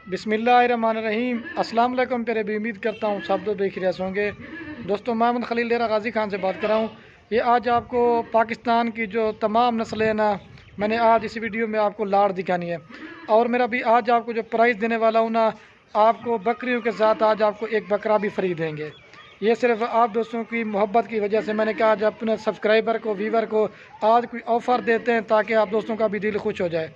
बिस्मिल्लाहिर्रहमानिर्रहीम। अस्सलाम वालेकुम प्यारे भी, उम्मीद करता हूँ सब तो बेखैरियत होंगे। दोस्तों, मोहम्मद खलील डेरा गाज़ी खान से बात कर रहा हूँ। ये आज आपको पाकिस्तान की जो तमाम नस्लें हैं ना, मैंने आज इस वीडियो में आपको लाड़ दिखानी है। और मेरा भी आज आपको जो प्राइस देने वाला हूँ ना, आपको बकरियों के साथ आज आपको एक बकरा भी फ्री देंगे। ये सिर्फ आप दोस्तों की मोहब्बत की वजह से मैंने कहा आज अपने सब्सक्राइबर को, व्यूवर को आज कोई ऑफ़र देते हैं ताकि आप दोस्तों का भी दिल खुश हो जाए।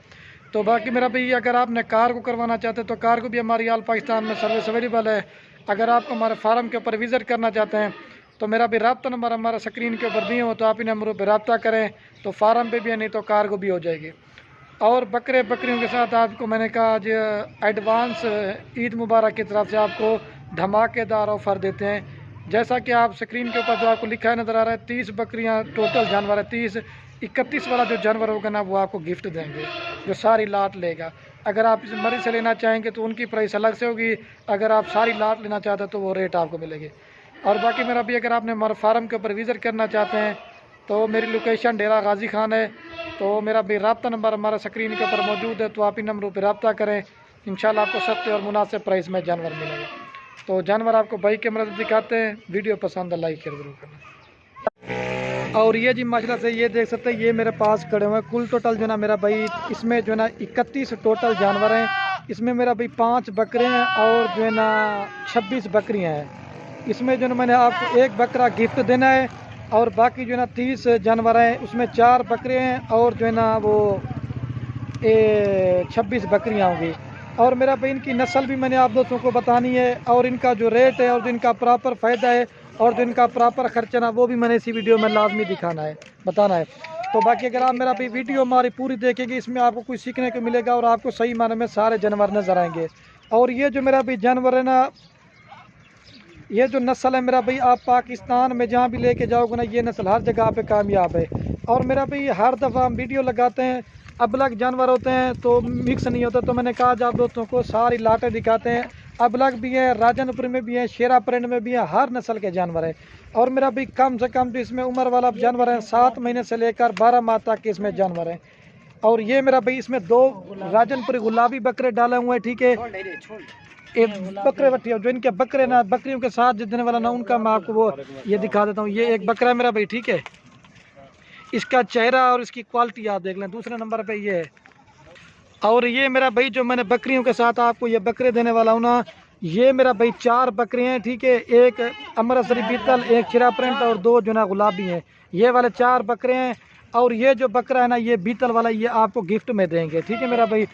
तो बाकी मेरा भाई, अगर आपने कार को करवाना चाहते हैं तो कार को भी हमारी आल पाकिस्तान में सर्विस अवेलेबल है। अगर आप हमारे फार्म के ऊपर विज़िट करना चाहते हैं तो मेरा भी रब्ता नंबर हमारा स्क्रीन के ऊपर दिए हो, तो आप इन नंबरों पर रब्ता करें तो फार्म पे भी है, नहीं तो कार को भी हो जाएगी। और बकरियों के साथ आपको मैंने कहा आज एडवांस ईद मुबारक की तरफ से आपको धमाकेदार ऑफ़र देते हैं। जैसा कि आप स्क्रीन के ऊपर जो आपको लिखा है नज़र आ रहा है, 30 बकरियां टोटल जानवर है। 31 वाला जो जानवर होगा ना, वो आपको गिफ्ट देंगे जो सारी लाट लेगा। अगर आप इस मर्जी से लेना चाहेंगे तो उनकी प्राइस अलग से होगी, अगर आप सारी लाट लेना चाहते हैं तो वो रेट आपको मिलेगी। और बाकी मेरा भी, अगर आपने हमारे फार्म के ऊपर विज़िट करना चाहते हैं तो मेरी लोकेशन डेरा गाज़ी खान है। तो मेरा भी रब्ता नंबर हमारा स्क्रीन के ऊपर मौजूद है, तो आप इन नंबरों पर रब्ता करें। इंशाल्लाह आपको सस्ते और मुनासिब प्राइस में जानवर मिलेंगे। तो जानवर आपको बाइक के मदद दिखाते हैं। वीडियो पसंद है लाइक शेयर जरूर करना। और ये जी माशाल्लाह से ये देख सकते हैं, ये मेरे पास खड़े हुए हैं। कुल टोटल जो ना मेरा भाई, इसमें जो है ना 31 टोटल जानवर हैं। इसमें मेरा भाई 5 बकरे हैं और जो है ना 26 बकरियां हैं। इसमें जो ना मैंने आपको एक बकरा गिफ्ट देना है और बाकी जो है ना 30 जानवर हैं, उसमें 4 बकरे हैं और जो है ना वो 26 बकरियाँ होंगी। और मेरा भाई इनकी नस्ल भी मैंने आप दोस्तों को बतानी है, और इनका जो रेट है और जो इनका प्रॉपर फ़ायदा है और जो इनका प्रॉपर खर्चा ना, वो भी मैंने इसी वीडियो में लाजमी दिखाना है, बताना है। तो बाकी अगर आप मेरा भाई वीडियो हमारी पूरी देखेंगे, इसमें आपको कुछ सीखने को मिलेगा और आपको सही मायने में सारे जानवर नज़र आएंगे। और ये जो मेरा भाई जानवर है ना, ये जो नस्ल है मेरा भाई, आप पाकिस्तान में जहाँ भी लेके जाओगे ना, ये नस्ल हर जगह पे कामयाब है। और मेरा भाई हर दफ़ा हम वीडियो लगाते हैं, अबलग जानवर होते हैं तो मिक्स नहीं होता, तो मैंने कहा आज आप दोस्तों को सारी लाटें दिखाते हैं। अबलग भी है, राजनपुर में भी है, शेरा प्रिंट में भी है, हर नस्ल के जानवर है। और मेरा भी कम से कम तो इसमें उम्र वाला जानवर है, 7 महीने से लेकर 12 माह तक के इसमें जानवर हैं। और ये मेरा भाई इसमें 2 राजनपुरी गुलाबी बकरे डाले हुए हैं, ठीक है। एक बकरे बट्टी जो इनके बकरे ना, बकरियों के साथ जो देने वाला ना, उनका मैं आपको वो ये दिखा देता हूँ। ये एक बकरा है मेरा भाई, ठीक है। इसका चेहरा और इसकी क्वालिटी आप देख लें। दूसरे नंबर पे ये है। और ये मेरा भाई जो मैंने बकरियों के साथ आपको ये बकरे देने वाला हूँ ना, ये मेरा भाई 4 बकरे हैं, ठीक है। एक अमृतसरी बीतल, एक चिरा प्रिंट और 2 जो ना गुलाबी हैं। ये वाले 4 बकरे हैं। और ये जो बकरा है ना, ये बीतल वाला, ये आपको गिफ्ट में देंगे, ठीक है मेरा भाई।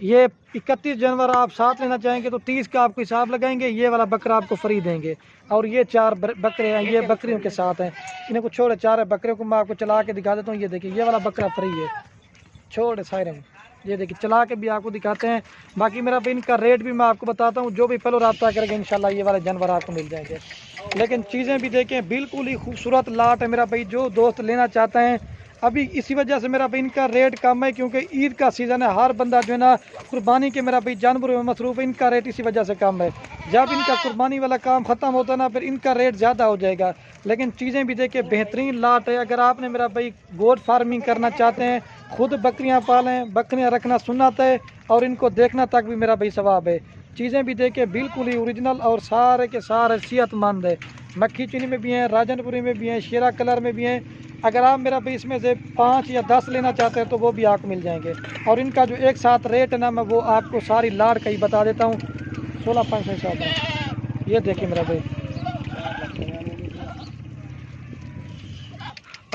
ये 31 जानवर आप साथ लेना चाहेंगे तो 30 का आपको हिसाब लगाएंगे, ये वाला बकरा आपको फ्री देंगे। और ये 4 बकरे हैं, ये बकरियों के साथ हैं। इन्हें को छोड़े 4 बकरियों को मैं आपको चला के दिखा देता हूँ। ये देखिए, ये वाला बकरा फ्री है, छोड़े सारे। ये देखिए, चला के भी आपको दिखाते हैं। बाकी मेरा भाई इनका रेट भी मैं आपको बताता हूँ, जो भी पहले रब्ता करेंगे इंशाल्लाह ये वाले जानवर आपको मिल जाएंगे। लेकिन चीज़ें भी देखें, बिल्कुल ही खूबसूरत लाट है मेरा भाई। जो दोस्त लेना चाहते हैं, अभी इसी वजह से मेरा भाई इनका रेट कम है, क्योंकि ईद का सीज़न है, हर बंदा जो है ना कुर्बानी के मेरा भाई जानवरों में मसरूफ़ है। इनका रेट इसी वजह से कम है। जब इनका कुर्बानी वाला काम ख़त्म होता है ना, फिर इनका रेट ज़्यादा हो जाएगा। लेकिन चीज़ें भी देखिए, बेहतरीन लाट है। अगर आपने मेरा भाई गोट फार्मिंग करना चाहते हैं, खुद बकरियां पालें, बकरियां रखना सुन्नत है और इनको देखना तक भी मेरा भाई सवाब है। चीज़ें भी देखिए, बिल्कुल ही ओरिजिनल और सारे के सारे सेहतमंद है। मक्खी चीनी में भी हैं, राजनपुरी में भी हैं, शेरा कलर में भी हैं। अगर आप मेरा भाई इसमें से 5 या 10 लेना चाहते हैं तो वो भी आपको मिल जाएंगे। और इनका जो एक साथ रेट है ना, मैं वो आपको सारी लाट का ही बता देता हूँ। 16,500 हिसाब है। ये देखिए मेरा भाई।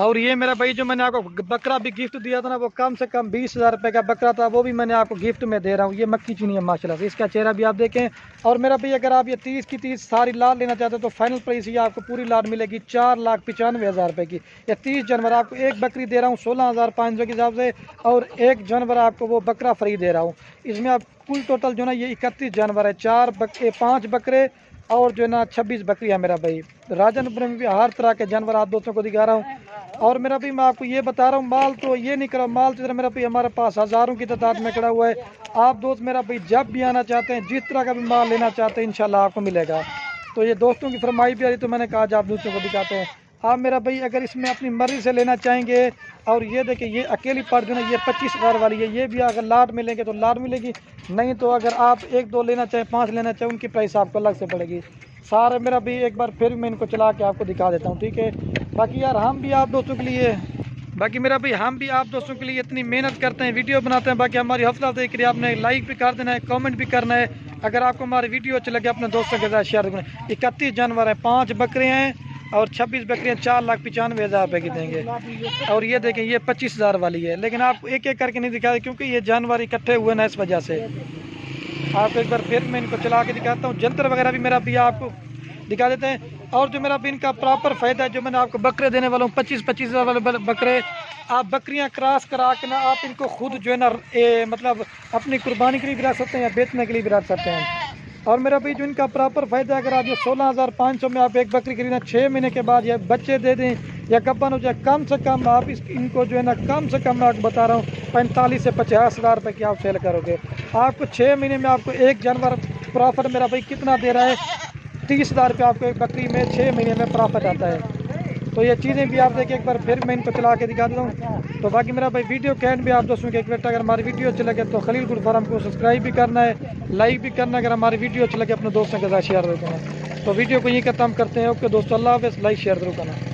और ये मेरा भाई जो मैंने आपको बकरा भी गिफ्ट दिया था ना, वो कम से कम 20,000 रुपये का बकरा था, वो भी मैंने आपको गिफ्ट में दे रहा हूँ। ये मक्खी चीनी है माशाल्लाह से, इसका चेहरा भी आप देखें। और मेरा भाई अगर आप ये 30 की 30 सारी लाट लेना चाहते हो तो फाइनल प्राइस ये आपको पूरी लाट मिलेगी 4,95,000 रुपये की। ये 30 जानवर आपको एक बकरी दे रहा हूँ 16,500 के हिसाब से, और एक जानवर आपको वो बकरा फ्री दे रहा हूँ। इसमें आप कुल टोटल जो ना ये 31 जानवर है, 5 बकरे और जो है ना 26 बकरियाँ मेरा भाई। राजनपुर में भी हर तरह के जानवर आप दोस्तों को दिखा रहा हूँ। और मेरा भी मैं आपको ये बता रहा हूँ, माल तो ये नहीं करा, माल तो मेरा भाई हमारे पास हज़ारों की तादाद में खड़ा हुआ है। आप दोस्त मेरा भाई जब भी आना चाहते हैं, जिस तरह का भी माल लेना चाहते हैं, इंशाल्लाह आपको मिलेगा। तो ये दोस्तों की फरमाइश भी आ रही, तो मैंने कहा आज आप दोस्तों को दिखाते हैं। आप मेरा भाई अगर इसमें अपनी मर्ज़ी से लेना चाहेंगे, और ये देखिए ये अकेली पार्ट जो है ना ये 25,000 वाली है, ये भी अगर लाट में लेंगे तो लाट मिलेगी, नहीं तो अगर आप 1-2 लेना चाहें, 5 लेना चाहें, उनकी प्राइस आपको अलग से पड़ेगी। सारे मेरा भाई एक बार फिर मैं इनको चला के आपको दिखा देता हूँ, ठीक है। बाकी यार हम भी आप दोस्तों के लिए इतनी मेहनत करते हैं, वीडियो बनाते हैं। बाकी हमारी हौसला देख रही है, आपने लाइक भी कर देना है, कमेंट भी करना है। अगर आपको हमारी वीडियो अच्छी लगे अपने दोस्तों के साथ शेयर करें। 31 जानवर हैं, 5 बकरे हैं और 26 बकरियाँ 4,95,000 रुपये की देंगे। और ये देखें ये 25,000 वाली है, लेकिन आप एक एक करके नहीं दिखा, क्योंकि ये जानवर इकट्ठे हुए ना, इस वजह से। आप एक बार फिर मैं इनको चला के दिखाता हूँ, जंतर वगैरह भी मेरा भी आपको दिखा देते हैं। और जो मेरा भी इनका प्रॉपर फ़ायदा है, जो मैंने आपको बकरे देने वाला हूँ 25,000 वाले बकरे, आप बकरियाँ क्रॉस करा के ना आप इनको खुद जो है ना मतलब अपनी कुर्बानी के लिए भी रख सकते हैं या बेचने के लिए भी रख सकते हैं। और मेरा भाई जो इनका प्रॉपर फ़ायदा है, अगर आप ये 16,500 में आप एक बकरी खरीदना, 6 महीने के बाद या बच्चे दे दें या गब्बन हो जाए, कम से कम आप इनको जो है ना कम से कम मैं आपको बता रहा हूँ 45 से 50,000 रुपये की आप सेल करोगे। आपको 6 महीने में आपको एक जानवर प्रॉफिट मेरा भाई कितना दे रहा है, 30,000 रुपये आपको एक बकरी में 6 महीने में प्रॉफिट आता है। तो ये चीज़ें भी आप देखिए, एक बार फिर मैं इनको चला के दिखा देता हूँ। तो बाकी मेरा भाई वीडियो कैंड भी आप दोस्तों के एक मिनट, अगर हमारी वीडियो अच्छी लगे तो खलील गुड फार्म को सब्सक्राइब भी करना है, लाइक भी करना है। अगर हमारी वीडियो अच्छी लगे अपने दोस्तों के साथ शेयर भी करना है। तो वीडियो को यहीं खत्म करते हैं। ओके दोस्तों, अल्लाह हाफ़िज़, लाइक शेयर जरूर करना।